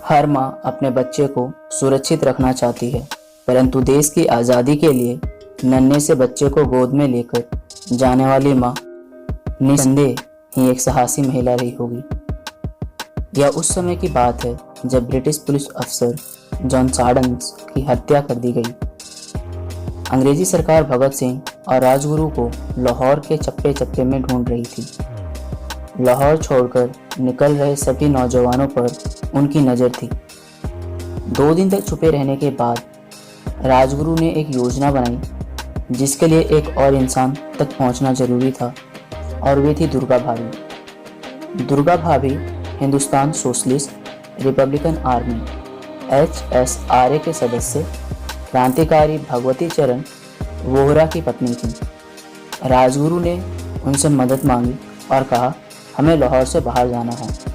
हर माँ अपने बच्चे को सुरक्षित रखना चाहती है, परंतु देश की आज़ादी के लिए नन्हे से बच्चे को गोद में लेकर जाने वाली माँ निसंदेह ही एक साहसी महिला रही होगी। यह उस समय की बात है जब ब्रिटिश पुलिस अफसर जॉन सार्डन्स की हत्या कर दी गई। अंग्रेजी सरकार भगत सिंह और राजगुरु को लाहौर के चप्पे चप्पे में ढूंढ रही थी। लाहौर छोड़कर निकल रहे सभी नौजवानों पर उनकी नज़र थी। 2 दिन तक छुपे रहने के बाद राजगुरु ने एक योजना बनाई जिसके लिए एक और इंसान तक पहुंचना जरूरी था, और वे थी दुर्गा भाभी। दुर्गा भाभी Hindustan socialist Republican army HSRA के सदस्य क्रांतिकारी भगवती चरण वोहरा की पत्नी थी। राजगुरु ने उनसे मदद मांगी और कहा, हमें लाहौर से बाहर जाना है।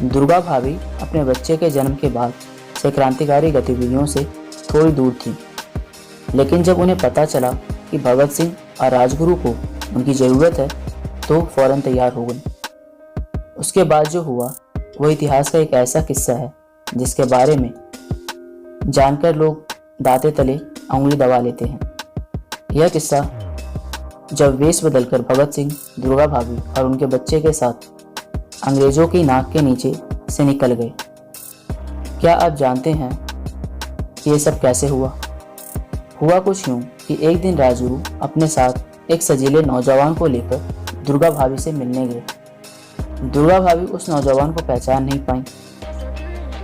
दुर्गा भाभी अपने बच्चे के जन्म के बाद से क्रांतिकारी गतिविधियों से थोड़ी दूर थी, लेकिन जब उन्हें पता चला कि भगत सिंह और राजगुरु को उनकी ज़रूरत है तो फौरन तैयार हो गई। उसके बाद जो हुआ वह इतिहास का एक ऐसा किस्सा है जिसके बारे में जानकर लोग दांते तले उंगली दबा लेते हैं। यह किस्सा जब वेश बदलकर भगत सिंह, दुर्गा भाभी और उनके बच्चे के साथ अंग्रेजों की नाक के नीचे से निकल गए। क्या आप जानते हैं कि ये सब कैसे हुआ? हुआ कुछ यूं कि एक दिन राजगुरु अपने साथ एक सजीले नौजवान को लेकर दुर्गा भाभी से मिलने गए। दुर्गा भाभी उस नौजवान को पहचान नहीं पाई।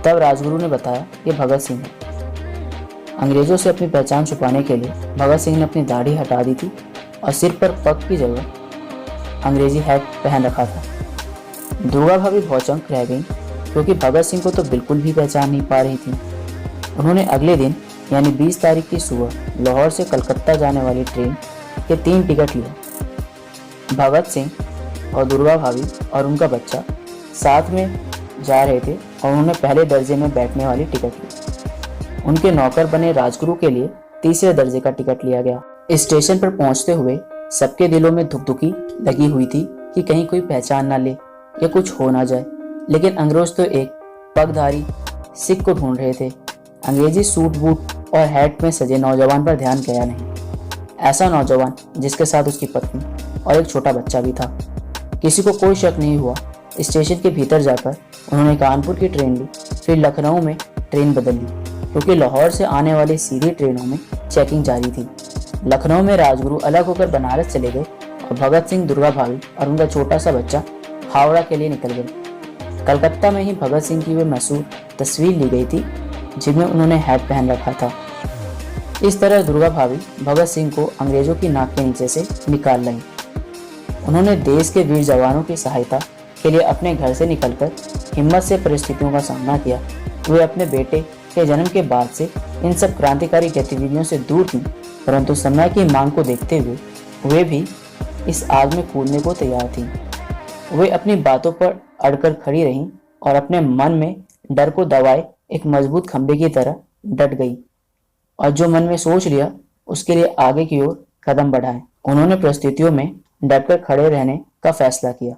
तब राजगुरु ने बताया ये भगत सिंह है। अंग्रेजों से अपनी पहचान छुपाने के लिए भगत सिंह ने अपनी दाढ़ी हटा दी थी और सिर पर पग की जगह अंग्रेजी हैट पहन रखा था। दुर्गा भाभी भौचंक रह गई क्योंकि भगत सिंह को तो बिल्कुल भी पहचान नहीं पा रही थी। उन्होंने अगले दिन यानी 20 तारीख की सुबह लाहौर से कलकत्ता जाने वाली ट्रेन के 3 टिकट लिए। भगत सिंह और दुर्गा भाभी और उनका बच्चा साथ में जा रहे थे और उन्होंने पहले दर्जे में बैठने वाली टिकट ली। उनके नौकर बने राजगुरु के लिए तीसरे दर्जे का टिकट लिया गया। स्टेशन पर पहुंचते हुए सबके दिलों में धुकधुकी लगी हुई थी कि कहीं कोई पहचान ना ले या कुछ हो ना जाए, लेकिन अंग्रेज तो एक पगधारी सिख को ढूंढ रहे थे। अंग्रेजी सूट बूट और हैट में सजे नौजवान पर ध्यान गया नहीं। ऐसा नौजवान जिसके साथ उसकी पत्नी और एक छोटा बच्चा भी था। किसी को कोई शक नहीं हुआ। स्टेशन के भीतर जाकर उन्होंने कानपुर की ट्रेन ली, फिर लखनऊ में ट्रेन बदल ली क्योंकि लाहौर से आने वाली सीधी ट्रेनों में चेकिंग जारी थी। लखनऊ में राजगुरु अलग होकर बनारस चले गए और भगत सिंह, दुर्गा भाभी और उनका छोटा सा बच्चा हावड़ा के लिए निकल गए। कलकत्ता में ही भगत सिंह की वे मशहूर तस्वीर ली गई थी जिनमें उन्होंने हैट पहन रखा था। इस तरह दुर्गा भाभी भगत सिंह को अंग्रेजों की नाक के नीचे से निकाल लाई। उन्होंने देश के वीर जवानों की सहायता के लिए अपने घर से निकलकर हिम्मत से परिस्थितियों का सामना किया। वे अपने बेटे के जन्म के बाद से इन सब क्रांतिकारी गतिविधियों से दूर थीं, परंतु समय की मांग को देखते हुए वे भी इस आग में कूदने को तैयार थीं। वे अपनी बातों पर अड़कर खड़ी रहीं और अपने मन में डर को दबाए एक मजबूत खंभे की तरह डट गई और जो मन में सोच लिया उसके लिए आगे की ओर कदम बढ़ाए। उन्होंने परिस्थितियों में डटकर खड़े रहने का फैसला किया।